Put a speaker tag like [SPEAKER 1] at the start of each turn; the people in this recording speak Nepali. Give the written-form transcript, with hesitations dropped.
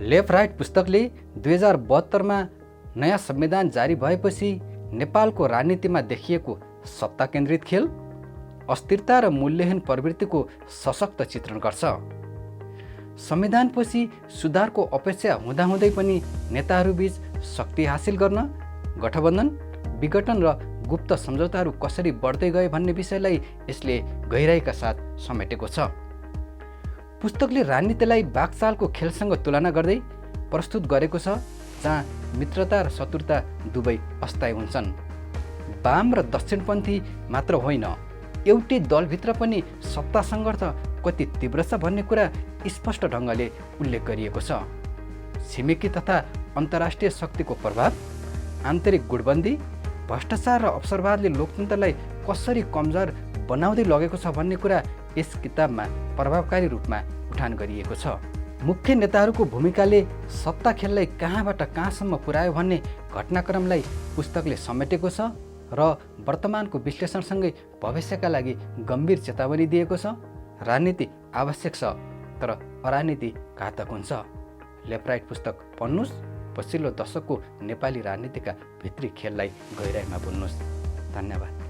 [SPEAKER 1] लेफ्ट राइट पुस्तकले 2072मा नयाँ संविधान जारी भएपछि नेपालको राजनीतिमा देखिएको सत्ता केन्द्रित खेल, अस्थिरता र मूल्यहीन प्रवृत्तिको सशक्त चित्रण गर्छ। संविधानपछि सुधारको अपेक्षा हुँदाहुँदै पनि नेताहरूबीच शक्ति हासिल गर्न गठबन्धन, विघटन र गुप्त सम्झौताहरू कसरी बढ्दै गए भन्ने विषयलाई यसले गहिराइका साथ समेटेको छ। पुस्तकले राजनीतिलाई बाघचालको खेलसँग तुलना गर्दै प्रस्तुत गरेको छ, जहाँ मित्रता र शत्रुता दुवै अस्थायी हुन्छन्। वाम र दक्षिणपन्थी मात्र होइन, एउटै दलभित्र पनि सत्ता सङ्घर्ष कति तीव्र छ भन्ने कुरा स्पष्ट ढङ्गले उल्लेख गरिएको छ। छिमेकी तथा अन्तर्राष्ट्रिय शक्तिको प्रभाव, आन्तरिक गुटबन्दी, भ्रष्टाचार र अवसरवादले लोकतन्त्रलाई कसरी कमजोर बनाउँदै लगेको छ भन्ने कुरा यस किताबमा प्रभावकारी रूपमा उठान गरिएको छ। मुख्य नेताहरूको भूमिकाले सत्ता खेललाई कहाँबाट कहाँसम्म पुर्यायो भन्ने घटनाक्रमलाई पुस्तकले समेटेको छ र वर्तमानको विश्लेषणसँगै भविष्यका लागि गम्भीर चेतावनी दिएको छ। राजनीति आवश्यक छ, तर अराजनीति घातक हुन्छ। लेफ्ट राइट पुस्तक पढ्नुहोस्, पछिल्लो दशकको नेपाली राजनीतिका भित्री खेललाई गहिराइमा बुझ्नुहोस्। धन्यवाद।